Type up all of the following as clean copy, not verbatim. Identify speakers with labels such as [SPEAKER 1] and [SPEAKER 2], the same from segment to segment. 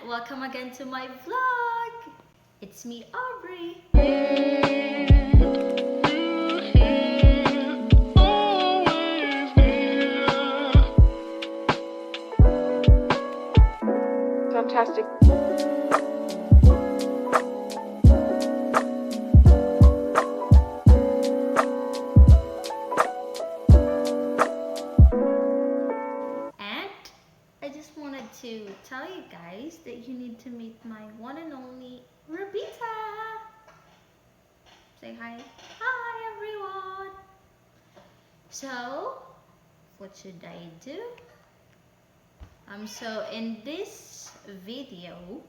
[SPEAKER 1] welcome again to my vlog. It's me, Aubrey.
[SPEAKER 2] Fantastic.
[SPEAKER 1] I just wanted to tell you guys that you need to meet my one and only Rabita. Say hi. Hi everyone. So, what should I do? So in this video,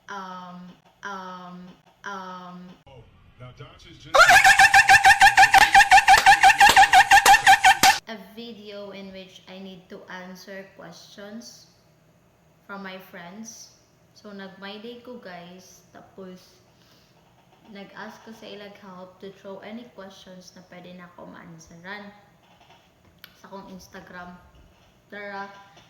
[SPEAKER 3] Now Dodge is just
[SPEAKER 1] a video in which I need to answer questions from my friends. So nag-my day ko guys, tapos nag-ask ko sa ilang help to throw any questions na pwede na ako ma-answeran sa akong Instagram. Tara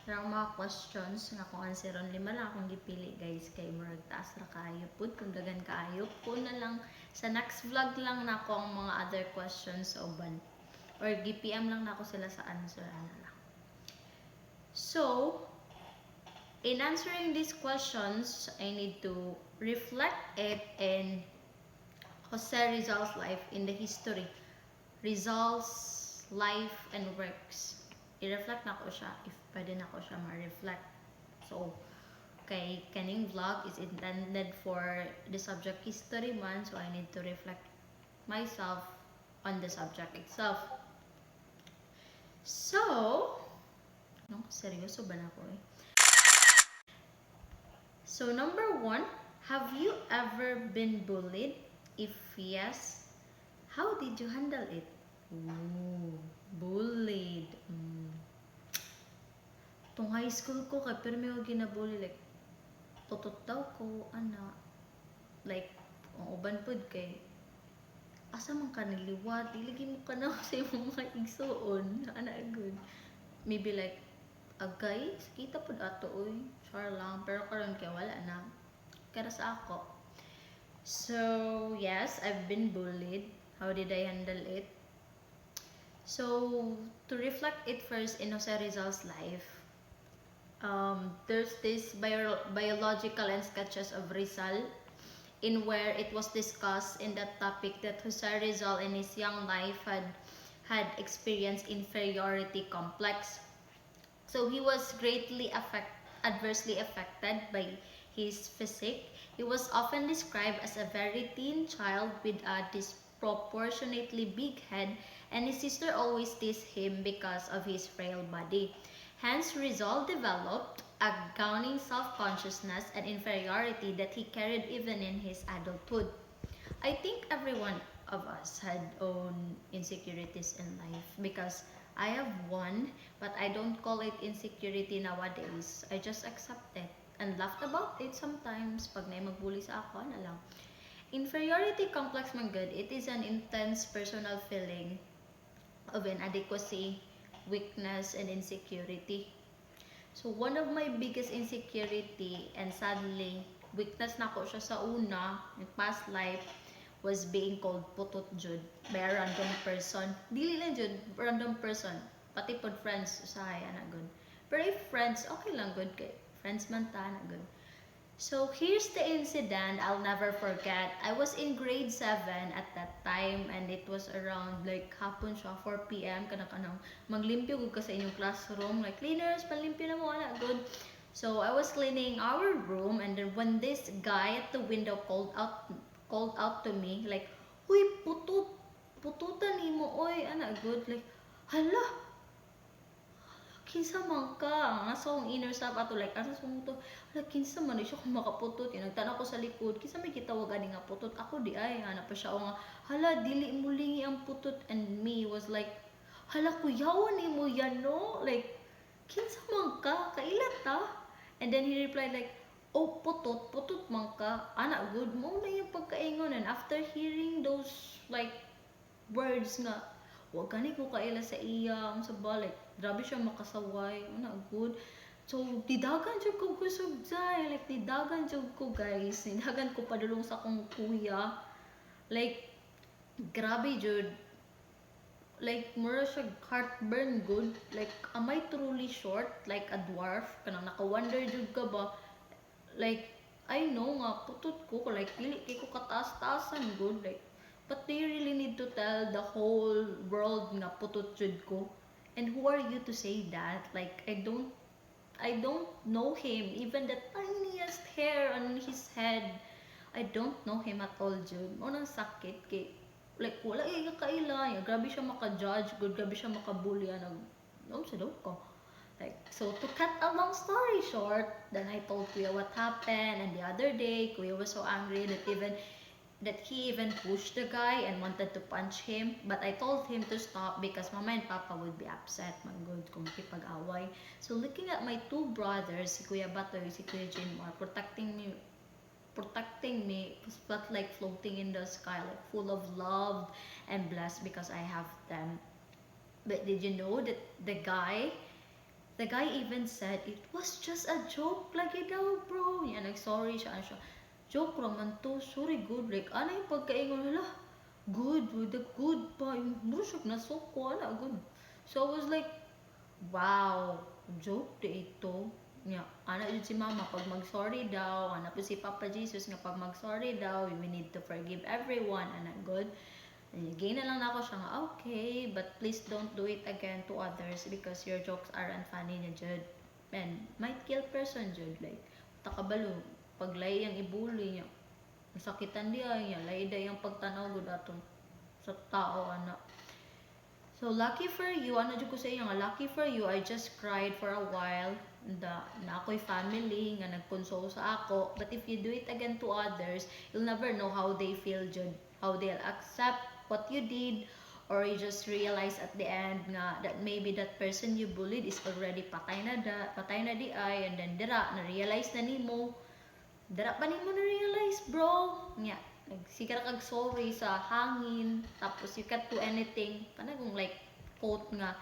[SPEAKER 1] mga questions nga akong answeron, 5 lang akong gipili guys, kay murag taas ra kaayo pud kung dagan kaayo ko na lang sa next vlog lang na ako ang mga other questions sa uban. Or GPM lang na ako sila sa answer lang. So, in answering these questions, I need to reflect it in Jose Rizal's life, in the history. Rizal's life and works. I-reflect na ko siya if pwede na ko siya ma-reflect. So, kay kaning vlog is intended for the subject history man, so I need to reflect myself on the subject itself. So, no, seryoso ba na ako eh? So, number 1, have you ever been bullied? If yes, how did you handle it? Ooh, bullied. Itong high school ko, kay pero may ginabully, like, tutot daw ko, ana. Like, ang uban pod kay, asa man ka niliwat, ilagay mo ka na sa imong mga igsoon. Ana good. Maybe like, agay, kita po ato, uy. Char lang. Pero karon kaya wala na. Kaya sa ako. So, yes, I've been bullied. How did I handle it? So, to reflect it first in Jose Rizal's life, there's this biological and sketches of Rizal, in where it was discussed in that topic that Jose Rizal in his young life had experienced inferiority complex. So he was greatly adversely affected by his physique. He was often described as a very thin child with a disproportionately big head, and his sister always teased him because of his frail body. Hence, Rizal developed a gawning self-consciousness and inferiority that he carried even in his adulthood. I think every one of us had own insecurities in life, because I have one, but I don't call it insecurity nowadays. I just accept it and laughed about it sometimes pag may magbully sa ako na lang. Inferiority complex man good, it is an intense personal feeling of inadequacy, weakness, and insecurity. So one of my biggest insecurity, and sadly weakness na ko siya sa una in past life, was being called putot jud by a random person. Dili lang jud random person, pati pod friends usahay ana good. Pero if friends, okay lang good, kay friends man ta na good. So here's the incident I'll never forget. I was in grade 7 at that time, and it was around like hapon siya, 4 p.m. kanang maglimpyo gud ka sa inyong classroom, like cleaners panlimpyo na mo ana good. So I was cleaning our room, and then when this guy at the window called out to me like, "Uy, pututan nimo oy," ana good, like, hala, kinsa man ka, nasa akong inner self ato like, asa sa to, hala, kinsa man siya kung makaputot. Nagtanaw ko sa likod, kinsa may gitawag ani nga putot, ako di ay ana pa siya, o nga, hala, dili mo lingi ang putot. And me was like, hala, kuyawan ni mo yan, no, like, kinsa man ka, kailat ta. And then he replied like, oh, putot man ka, ana good mo na yung pagkaingon. And after hearing those like words nga, wag gani ko kaila sa iya sa balik, grabe siya makasaway, ana good. So, didagan jud ko kusog dai. Like, didagan jud ko, guys. Didagan ko padulong sa akong kuya. Like, grabe jud. Like, mura siya heartburn good. Like, am I truly short? Like, a dwarf? Kanang naka-wonder jud ka ba? Like, I know nga, putot ko. Like, dili kay ko kataas-taasan good. Like, but they really need to tell the whole world nga putot jud ko. And who are you to say that? Like, I don't know him. Even the tiniest hair on his head, I don't know him at all, Jud. Unang sakit kay like wala yung kaila. Grabe siya maka-judge, good grabe siya maka-bully sa daw ko. Like, so to cut a long story short, then I told Kuya what happened, and the other day Kuya was so angry that he even pushed the guy and wanted to punch him. But I told him to stop because Mama and Papa would be upset. Manggod kung makipag-away. So looking at my two brothers, si Kuya Batoy, si Kuya Jinmar, protecting me, felt like floating in the sky, like full of love and blessed because I have them. But did you know that the guy even said it was just a joke lagi daw, bro. Yan, sorry siya, joke raman to, sorry, good. Like, ano yung pagkaingon nila? Good, with the good pa. Yung musok na soko, ana, good. So I was like, wow, joke di ito. Nga, ana yun si mama, pag mag-sorry daw, ana po si Papa Jesus nga pag mag-sorry daw, we need to forgive everyone, ana, good. Again na lang ako siya nga, okay, but please don't do it again to others because your jokes aren't funny na, Jud. And might kill person, Jud. Like, takabalo, pag lay ang ibuli niya, masakitan diya niya, lay day ang pagtanaw gud atong sa tao, ana. So lucky for you, ano jud ko sa iyo nga, lucky for you, I just cried for a while. Na ako'y family nga nagkonsole sa ako, but if you do it again to others, you'll never know how they feel, Jud, how they'll accept what you did, or you just realize at the end nga that maybe that person you bullied is already patay na di ay, and then dira na realize na nimo, dara pa nimo na realize, bro, nya nagsikara kag sorry sa hangin, tapos you can't do anything, kana kung like quote nga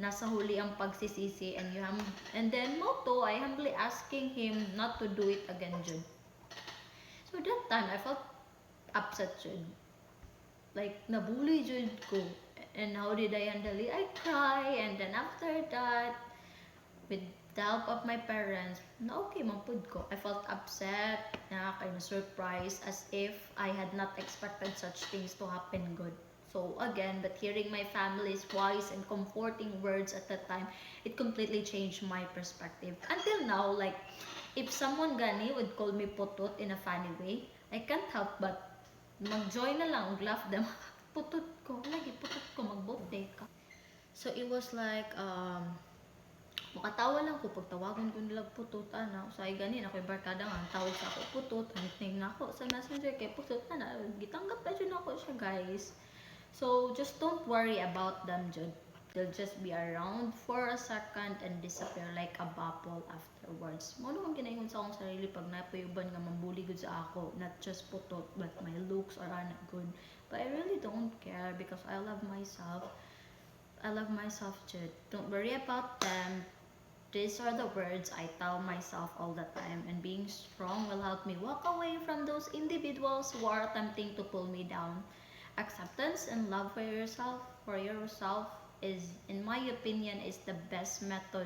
[SPEAKER 1] nasa huli ang pagsisisi, and then motto, I humbly asking him not to do it again, Jud. So that time I felt upset, Jud. Like, nabully Jud ko. And how did I handle it? I cry, and then after that, with the help of my parents, na okay man pud ko. I felt upset, na kind of surprised, as if I had not expected such things to happen good. So again, but hearing my family's wise and comforting words at that time, it completely changed my perspective. Until now, like, if someone gani would call me putot in a funny way, I can't help but mag-join na lang, laugh them. Putot ko, magbote ka. So it was like, makatawa lang ko pag tawagan ko nila putot, ana. So ay ganin, ako'y barkada nga, tawag sa ako putot, nickname na ako sa messenger kay putot, ana. Gitanggap na dyan ako siya, guys. So just don't worry about them, Jud. They'll just be around for a second and disappear like a bubble afterwards. Mo naman ginaingon sa akong sarili pag napayuban nga mambuli gud sa ako, not just putot but my looks are not good. But I really don't care because I love myself. I love myself, Jud. Don't worry about them. These are the words I tell myself all the time, and being strong will help me walk away from those individuals who are attempting to pull me down. Acceptance and love for yourself is, in my opinion, is the best method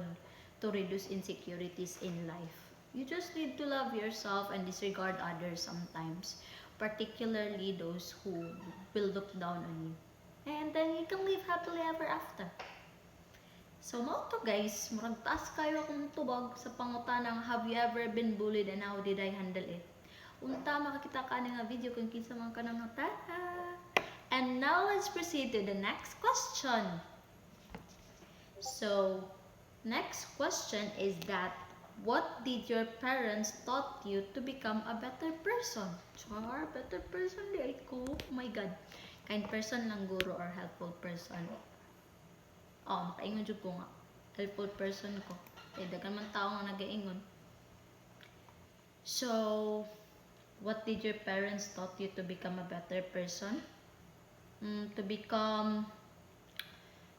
[SPEAKER 1] to reduce insecurities in life. You just need to love yourself and disregard others sometimes, particularly those who will look down on you. And then you can live happily ever after. So, mao to, guys, murag taas kayo akong tubag sa pangutanang have you ever been bullied and how did I handle it? Unta makakita ka nga video kung kinsa man ka nang And now let's proceed to the next question. So, next question is that what did your parents taught you to become a better person? Char, better person di ko. Oh my god. Kind person lang guro or helpful person. Oh, makaingon jud ko nga. Helpful person ko. Eh, dagan man tao nga nagaingon. So, what did your parents taught you to become a better person? To become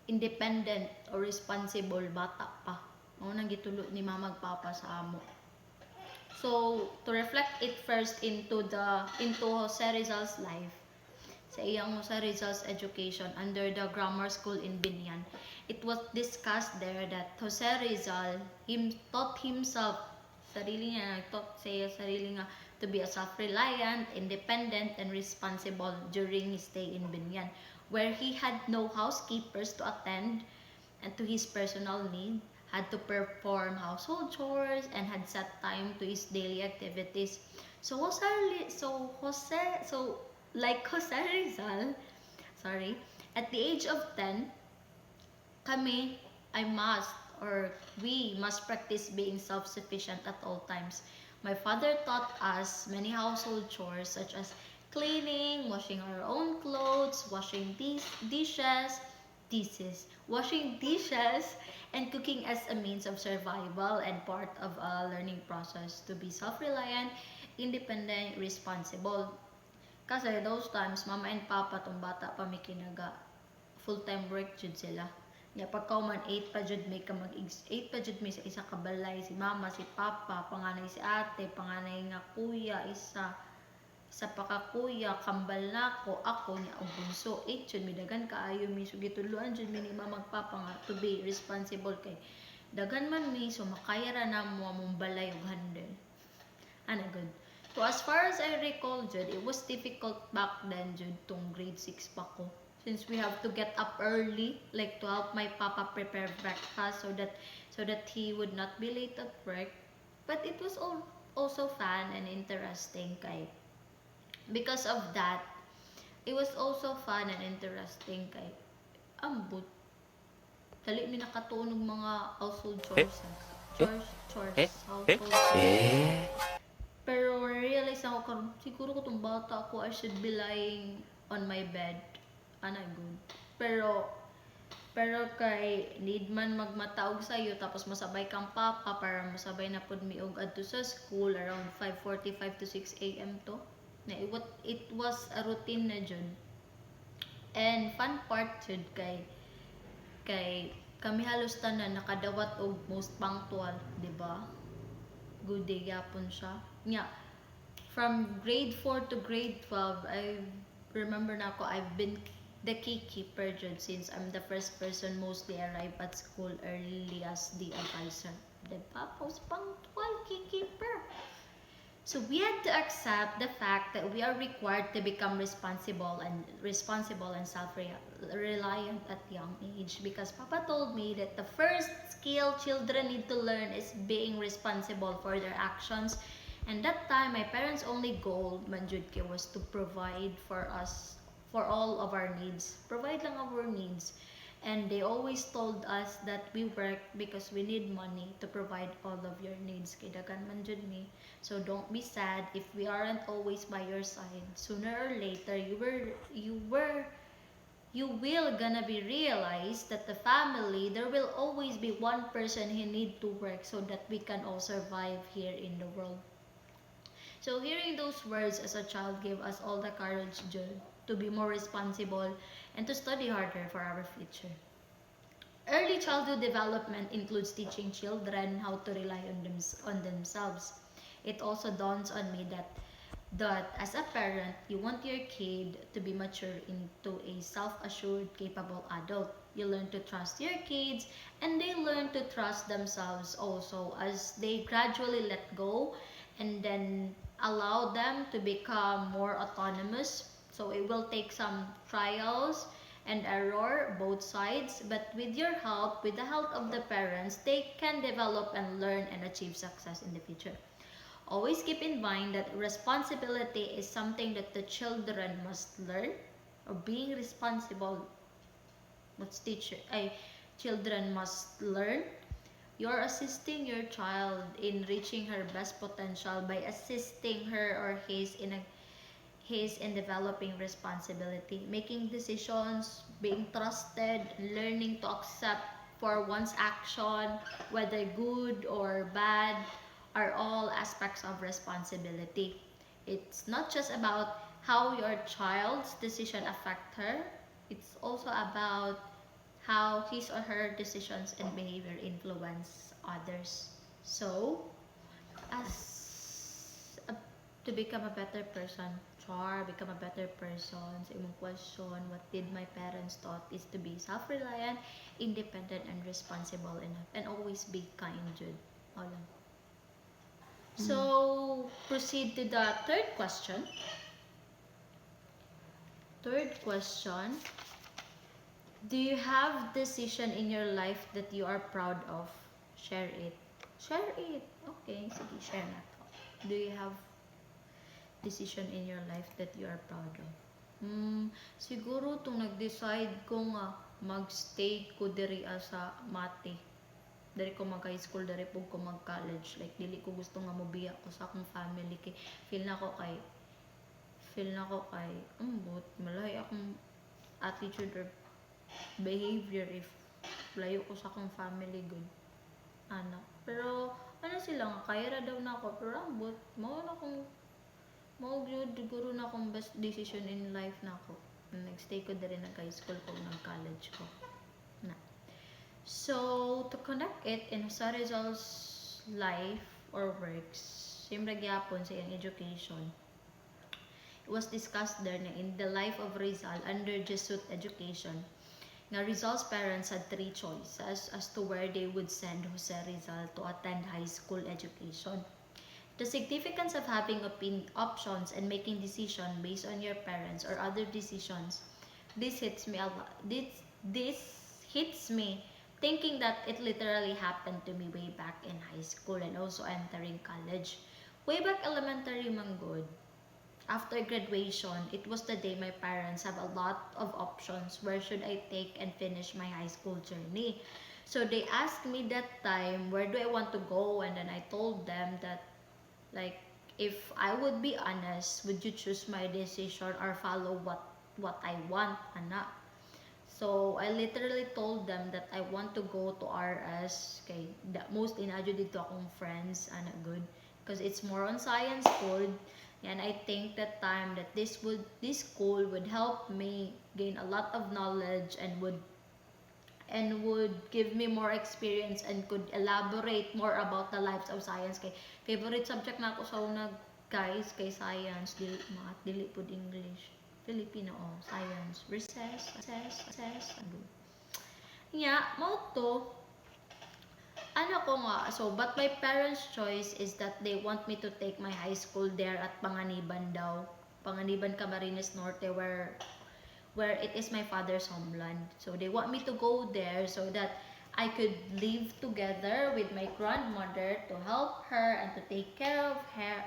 [SPEAKER 1] independent or responsible bata pa. Mao nang gitulo ni mama ug papa sa amo. So, to reflect it first into Jose Rizal's life, sa iyang Jose Rizal's education under the grammar school in Binyan, it was discussed there that Jose Rizal taught himself, taught sa sarili nga to be a self-reliant, independent, and responsible during his stay in Binyan, where he had no housekeepers to attend and to his personal need, had to perform household chores, and had set time to his daily activities. So like Jose Rizal, sorry, at the age of 10, kami, we must practice being self-sufficient at all times. My father taught us many household chores such as cleaning, washing our own clothes, washing dishes, and cooking as a means of survival and part of a learning process to be self-reliant, independent, responsible. Kasi those times, mama and papa tong bata pa may kinaga, full-time work jud sila. Nya pagka man 8 pa jud may 8 pa jud may sa isa ka balay, si mama, si papa, panganay si ate, panganay nga kuya, isa pa ka kuya, kambal nako, ako nya og bunso. 8 jud mi dagan kaayo mi, so gituluan jud mi ni mama ug papa nga to be responsible kay dagan man mi, so makaya ra na mo among balay ug handle. Ana good. So as far as I recall jud, it was difficult back then jud tong grade 6 pa ko. Since we have to get up early, like to help my papa prepare breakfast so that he would not be late at work. But it was also fun and interesting kay because of that. It was also fun and interesting kay ambot. Dali mi nakatuon og mga household chores. Household chores. Pero realize ako karon, siguro ko tong bata ko I should be lying on my bed. Ana good. Pero kay need man magmataog sayo tapos masabay kang papa para masabay na pud mi og adto sa school around 5:45 to 6 AM to. Na it was a routine na jud. And fun part jud kay kami halos tanan nakadawat og most punctual, di ba? Good day yapon siya. Nya from grade 4 to grade 12, I remember na ako I've been the key keeper jud since I'm the first person mostly arrive at school early as the advisor. Diba? Post punctual key keeper. So we had to accept the fact that we are required to become responsible and self-reliant at young age, because Papa told me that the first skill children need to learn is being responsible for their actions. And that time, my parents' only goal, manjud was to provide for us, for all of our needs. Provide lang our needs. And they always told us that we work because we need money to provide all of your needs. Kay dagan man jud mi. So don't be sad if we aren't always by your side. Sooner or later, you will gonna be realized that the family, there will always be one person who need to work so that we can all survive here in the world. So hearing those words as a child gave us all the courage to be more responsible and to study harder for our future. Early childhood development includes teaching children how to rely on themselves. It also dawns on me that as a parent, you want your kid to be mature into a self-assured, capable adult. You learn to trust your kids, and they learn to trust themselves also as they gradually let go and then allow them to become more autonomous. So it will take some trials and error, both sides, but with your help, with the help of the parents, they can develop and learn and achieve success in the future. Always keep in mind that responsibility is something that the children must learn, or being responsible, children must learn. You're assisting your child in reaching her best potential by assisting her or his in developing responsibility, making decisions, being trusted, learning to accept for one's action, whether good or bad, are all aspects of responsibility. It's not just about how your child's decision affect her, it's also about how his or her decisions and behavior influence others. So, as to become a better person, become a better person, sa imong question, what did my parents taught is to be self-reliant, independent, and responsible enough, and always be kind, Jud. All lang. So, proceed to the third question. Third question. Do you have decision in your life that you are proud of? Share it. Share it. Okay, sige, share na to. Do you have decision in your life that you are proud of? Siguro itong nag-decide ko nga mag-stay ko diri sa Mate. Dari ko mag-high school, dari po ko mag-college. Like, dili ko gusto nga mobiya ko sa akong family. Kay, feel na ko kay, but malay akong attitude or behavior if layo ko sa akong family good. Pero, sila nga, kaya ra daw na ako. Pero ambot, siguro na akong best decision in life na ako. Nag-stay ko diri nag-high school ko, nag-college ko. So, to connect it in sa RIZAL'S life or works, siyempre gyapon sa iyang education, it was discussed there na in the life of Rizal under Jesuit education, nga Rizal's parents had 3 choices as to where they would send Jose Rizal to attend high school education. The significance of having options and making decisions based on your parents or other decisions, this hits me a lot. This hits me thinking that it literally happened to me way back in high school and also entering college. Way back elementary man good. After graduation, it was the day my parents have a lot of options where should I take and finish my high school journey. So they asked me that time, where do I want to go? And then I told them that, like, if I would be honest, would you choose my decision or follow what I want, anak? So, I literally told them that I want to go to RS. Okay, mostly nadyo dito akong friends, good. Because it's more on science food. And I think that time that this school would help me gain a lot of knowledge and would give me more experience and could elaborate more about the lives of science. Kay favorite subject na ako sa una, guys, kay science, dili pud English. Filipino, science, recess, mo to, so, but my parents' choice is that they want me to take my high school there at Panganiban daw. Panganiban, Camarines Norte, where it is my father's homeland. So, they want me to go there so that I could live together with my grandmother to help her and to take care of her.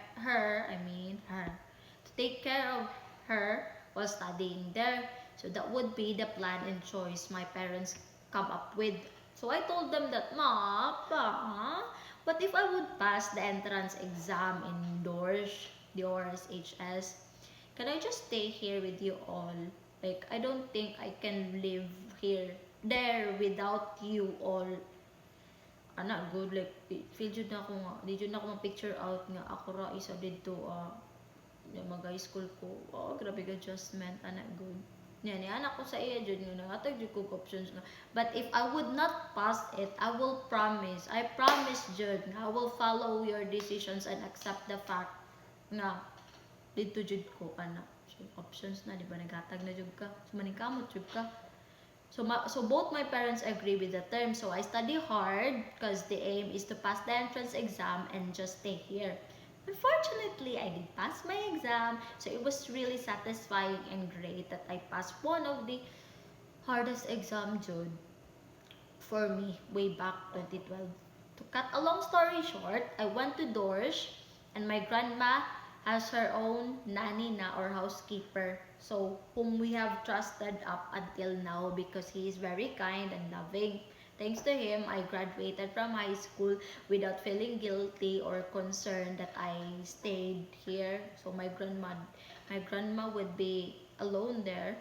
[SPEAKER 1] To take care of her while studying there. So that would be the plan and choice my parents come up with. So I told them that, Ma, Pa, what if I would pass the entrance exam in the RSHS? Can I just stay here with you all? Like, I don't think I can live there without you all. Good, like, feel jud na ako nga, di jud na ako ma-picture out nga, ako ra isa dito, yung mag-high school ko, grabe ka adjustment, good. Yan, anak ko sa iya, dyan nga, natag dyan ko options nga. But if I would not pass it, I promise, dyan, I will follow your decisions and accept the fact nga, dito dyan ko, So, options na, di ba, naghatag na dyan ka, so, maningkamot dyan ka. So both my parents agree with the term. So I study hard because the aim is to pass the entrance exam and just stay here. Unfortunately, I did pass my exam, so it was really satisfying and great that I passed one of the hardest exam, Jude, for me way back 2012. To cut a long story short, I went to Dorsh, and my grandma has her own nanny na or housekeeper, so whom we have trusted up until now because he is very kind and loving. Thanks to him, I graduated from high school without feeling guilty or concerned that I stayed here. So my grandma would be alone there.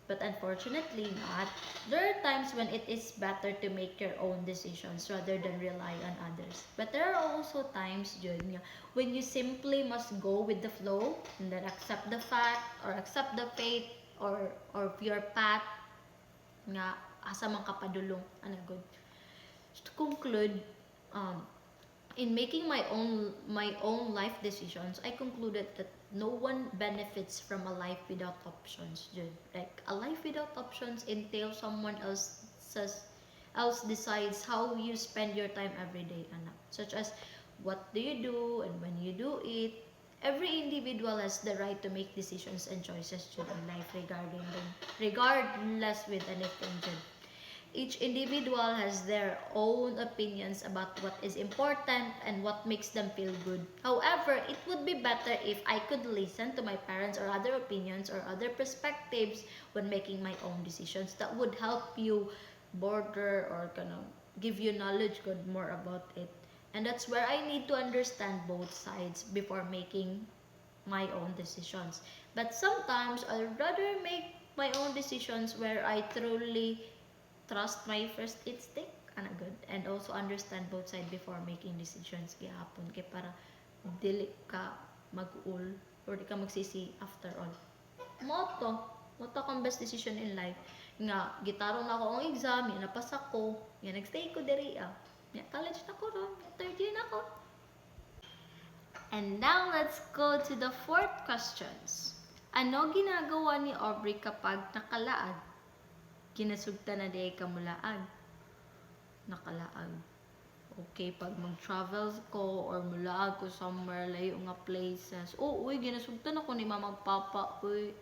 [SPEAKER 1] But unfortunately not. There are times when it is better to make your own decisions rather than rely on others. But there are also times, Jun, when you simply must go with the flow and then accept the fact or accept the fate or your path nga asa man kapadulong, good. To conclude, in making my own life decisions, I concluded that no one benefits from a life without options. Jud. Like a life without options entails someone else decides how you spend your time every day, anak. Such as what do you do and when you do it. Every individual has the right to make decisions and choices, Jud, in life regarding them, regardless with anything, Jud. Each individual has their own opinions about what is important and what makes them feel good. However, it would be better if I could listen to my parents or other opinions or other perspectives when making my own decisions. That would help you border or kind of give you knowledge good more about it. And that's where I need to understand both sides before making my own decisions. But sometimes I'd rather make my own decisions where I truly trust my first instinct ana good and also understand both sides before making decisions gihapon kay para dili ka mag-ul or di ka magsisi after all mo to akong best decision in life nga gitarong na ako ang exam yan napasa ko yan nagstay ko diri ya college na ko ron third year na ko. And now let's go to the fourth questions. Ano ginagawa ni Aubrey kapag nakalaag? Kinasugta na di ay kamulaag. Nakalaag. Okay, pag mag-travel ko or mulaag ko somewhere, layo nga places. Uy, ginasugtan ako ni mama papa. Uy,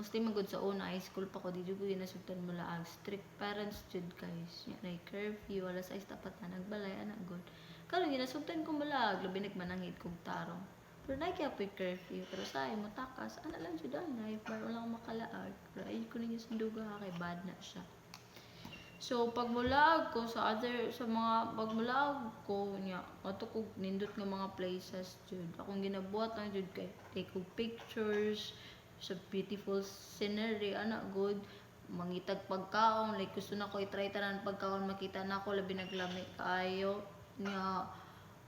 [SPEAKER 1] mostly magod sa una, high school pa ko, di ko ginasugtan mulaag. Strict parents jud guys. Yan ay curfew, alas 6 tapat na nagbalay, anak good. Karon ginasugtan ko mulaag, labi nagmanangit kong tarong. Pero na kaya po curfew. Pero sa mo takas. Ano lang siya dahil na. Para wala akong makalaag. Pero ayun ko ninyo sunduga ha. Kay bad na siya. So, pag mulaag ko sa pag mulaag ko niya, ato ko nindot nga mga places jud. Akong ginabuhat lang jud kay take ko pictures sa beautiful scenery. Anak good. Mangitag pagkaon. Like gusto na ko i-try tanan pagkaon. Makita na ako labi naglami kayo. Niya.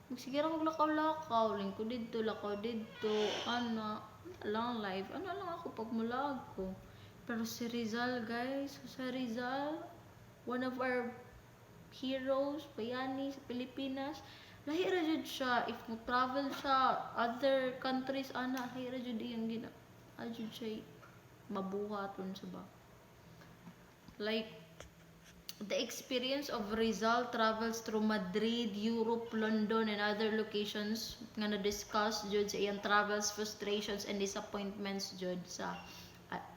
[SPEAKER 1] Magsigira ko lakaw-lakaw, lingko dito, lakaw dito, ano lang live, ano lang ako pag mulag ko. Pero si Rizal guys, sa Rizal, one of our heroes, bayani sa Pilipinas, lahi ra jud siya, if mo travel sa other countries, lahi ra jud iyang jud siya mabuhaton sa ba. Like, the experience of Rizal travels through Madrid, Europe, London, and other locations nga na-discuss jud sa iyang travels, frustrations, and disappointments jud sa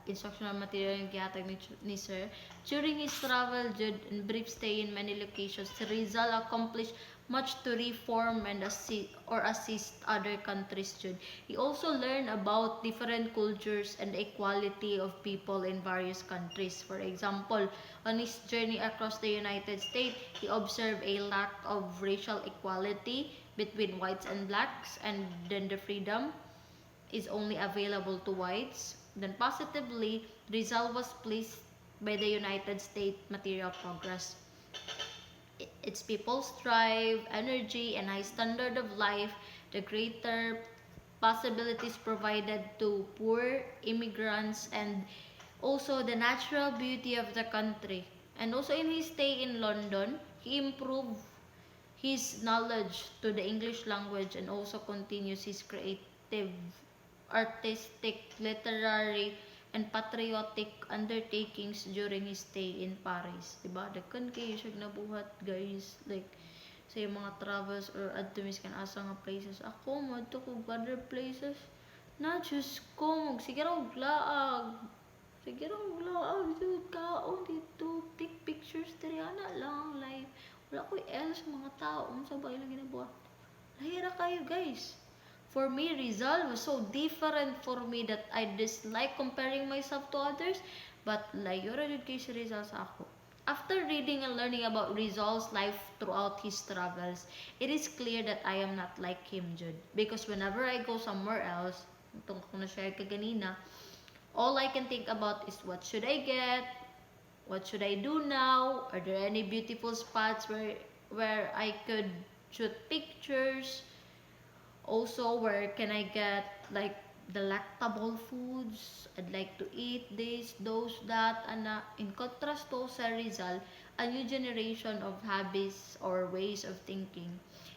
[SPEAKER 1] instructional material yung gihatag ni Sir. During his travel jud and brief stay in many locations, Rizal accomplished much to reform and assist other countries jud. He also learned about different cultures and the equality of people in various countries. For example, on his journey across the United States, he observed a lack of racial equality between whites and blacks, and then the freedom is only available to whites. Then positively, Rizal was pleased by the United States material progress. Its people's drive, energy, and high standard of life, the greater possibilities provided to poor immigrants, and also the natural beauty of the country. And also in his stay in London, he improved his knowledge to the English language and also continues his creative, artistic, literary, and patriotic undertakings during his stay in Paris. Diba? Dakan kayo siya nabuhat, guys. Like, sa mga travels or adtumis kan asa nga places. Ako, madto ko other places. Na, Diyos ko, sige raw glaag. Sige raw glaag. Dito, kaon dito. Take pictures, diri ana lang, live. Wala ko else mga tao. Sabay lang ginabuhat. Lahira kayo, guys. For me, Rizal was so different for me that I dislike comparing myself to others. But layo ra jud kay si Rizal sa ako. After reading and learning about Rizal's life throughout his travels, it is clear that I am not like him, Jud. Because whenever I go somewhere else, itong ko na-share ka ganina, all I can think about is what should I get? What should I do now? Are there any beautiful spots where I could shoot pictures? Also, where can I get like delectable foods? I'd like to eat this, those, that, and in contrast to sa Rizal, a new generation of habits or ways of thinking.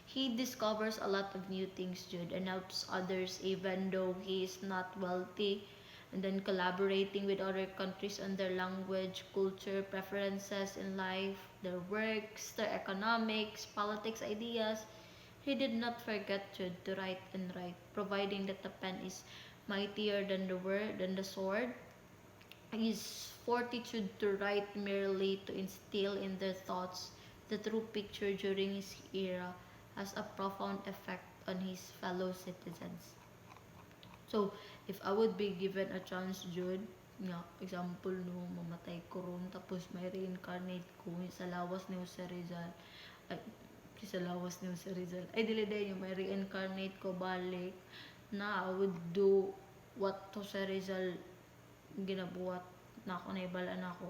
[SPEAKER 1] He discovers a lot of new things, Jude, and helps others even though he is not wealthy. And then collaborating with other countries on their language, culture, preferences in life, their works, their economics, politics, ideas. He did not forget, Jude, to write and write, providing that the pen is mightier than the word, than the sword. His fortitude to write merely to instill in their thoughts the true picture during his era has a profound effect on his fellow citizens. So, if I would be given a chance, Jude, nga, example no, mamatay ko ron, tapos may reincarnate ko sa lawas ni Jose Rizal, ay, sa lawas ni Jose Rizal, ay dili day yung may reincarnate ko balik, na I would do what Jose Rizal ginabuhat na ako, naibala na ako.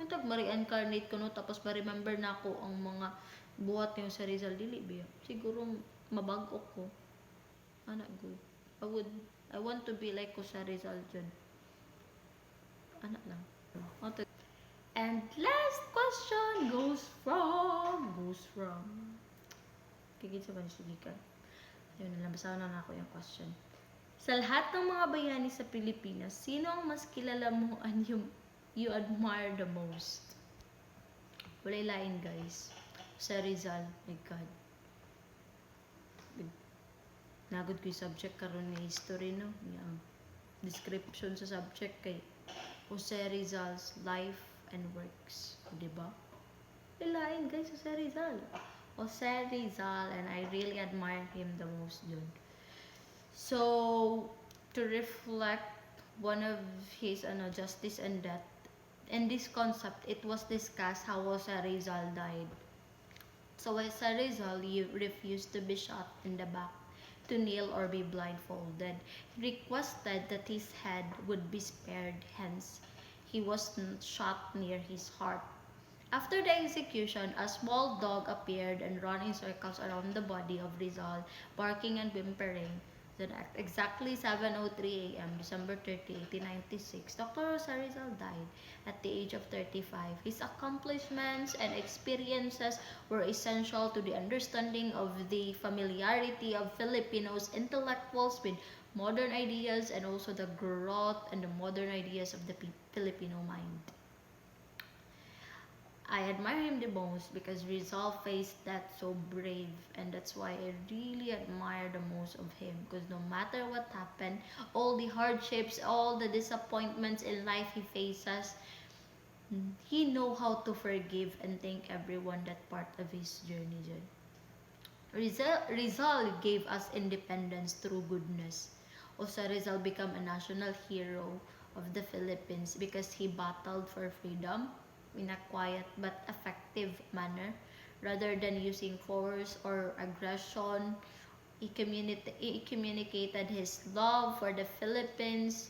[SPEAKER 1] Yung tag ma-reincarnate ko no, tapos ma-remember na ako ang mga buhat niyo sa Rizal, dili ba? Siguro mabago ko. Ana good. I want to be like ko sa Rizal dyan. Ana lang. And last question goes from kigit sa bansigikan. Ayun, nabasahan na ako yung question. Sa lahat ng mga bayani sa Pilipinas, sino ang mas kilala mo and you admire the most? Walay lain, guys. Sa Rizal, my God. Nagod ko yung subject karon nga history, no? Yung description sa subject kay Jose Rizal's life and works. Diba? Walay lain, guys, Jose Rizal. Jose Rizal, and I really admire him the most, yun. So, to reflect one of his justice and death, in this concept, it was discussed how Jose Rizal died. So, Jose Rizal refused to be shot in the back, to kneel or be blindfolded. He requested that his head would be spared, hence, he was shot near his heart. After the execution, a small dog appeared and ran in circles around the body of Rizal, barking and whimpering. Then at exactly 7:03 a.m., December 30, 1896, Dr. Jose Rizal died at the age of 35. His accomplishments and experiences were essential to the understanding of the familiarity of Filipinos intellectuals with modern ideas and also the growth and the modern ideas of the Filipino mind. I admire him the most because Rizal faced that so brave, and that's why I really admire the most of him, because no matter what happened, all the hardships, all the disappointments in life he faces, he know how to forgive and thank everyone that part of his journey. Rizal gave us independence through goodness. Also, Rizal became a national hero of the Philippines because he battled for freedom in a quiet but effective manner. Rather than using force or aggression, he communicated his love for the Philippines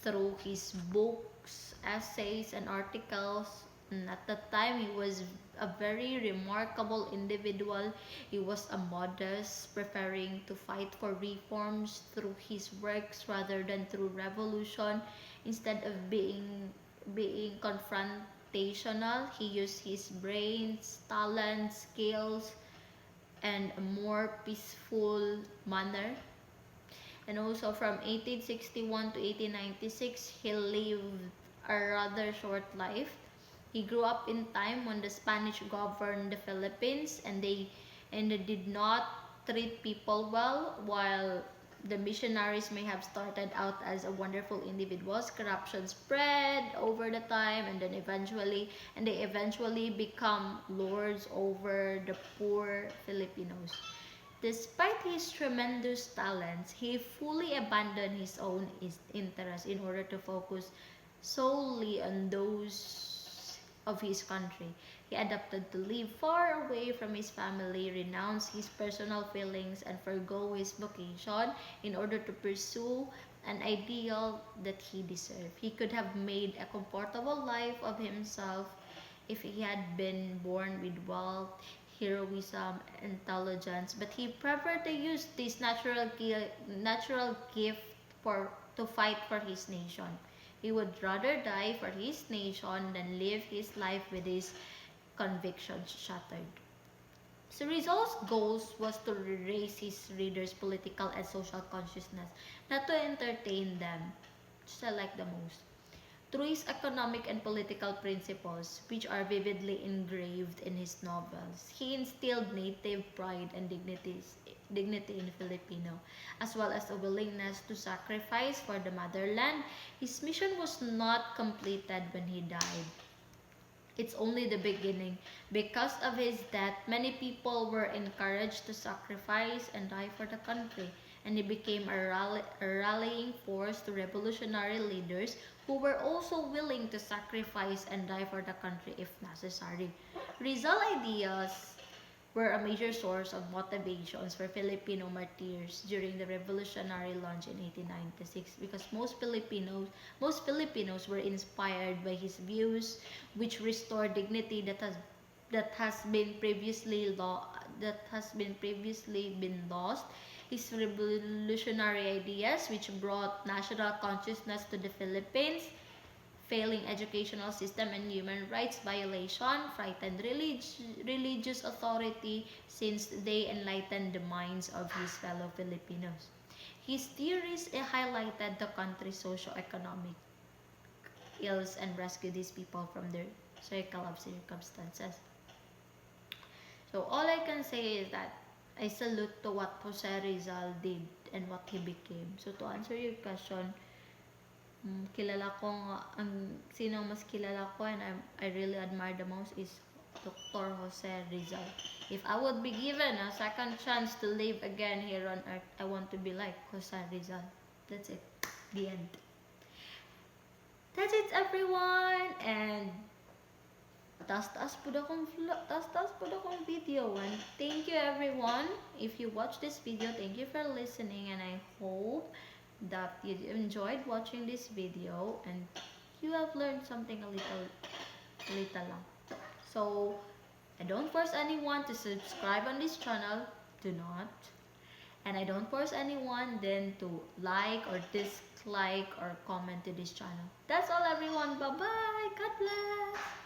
[SPEAKER 1] through his books, essays, and articles. And at the time, he was a very remarkable individual. He was a modest, preferring to fight for reforms through his works rather than through revolution. Instead of being confrontational, he used his brains, talents, skills, and a more peaceful manner. And also from 1861 to 1896, he lived a rather short life. He grew up in time when the Spanish governed the Philippines, and they did not treat people well. While the missionaries may have started out as a wonderful individuals, corruption spread over the time, and they eventually become lords over the poor Filipinos. Despite his tremendous talents, he fully abandoned his own interests in order to focus solely on those of his country. He adopted to live far away from his family, renounce his personal feelings, and forgo his vocation in order to pursue an ideal that he deserved. He could have made a comfortable life of himself if he had been born with wealth, heroism, intelligence, but he preferred to use this natural gift for to fight for his nation. He would rather die for his nation than live his life with his convictions shattered. So Rizal's goals was to raise his readers' political and social consciousness, not to entertain them, which I like the most. Through his economic and political principles, which are vividly engraved in his novels, he instilled native pride and dignity in Filipino, as well as a willingness to sacrifice for the motherland. His mission was not completed when he died. It's only the beginning. Because of his death, many people were encouraged to sacrifice and die for the country, and he became a rallying force to revolutionary leaders who were also willing to sacrifice and die for the country if necessary. Rizal ideas were a major source of motivations for Filipino martyrs during the revolutionary launch in 1896 because most Filipinos were inspired by his views which restore dignity that has been previously been lost. His revolutionary ideas which brought national consciousness to the Philippines, failing educational system and human rights violation, frightened religious authority since they enlightened the minds of his fellow Filipinos. His theories highlighted the country's socio-economic ills and rescued these people from their circle of circumstances. So all I can say is that I salute to what Jose Rizal did and what he became. So to answer your question, kilala ko ang sino mas kilala ko and I really admire the most is Dr. Jose Rizal. If I would be given a second chance to live again here on earth, I want to be like Jose Rizal. That's it. The end. That's it, everyone. And taas-taas po akong video. And thank you, everyone. If you watch this video, thank you for listening. And I hope that you enjoyed watching this video and you have learned something a little lang. So, I don't force anyone to subscribe on this channel. Do not. And I don't force anyone then to like or dislike or comment to this channel. That's all, everyone. Bye-bye. God bless.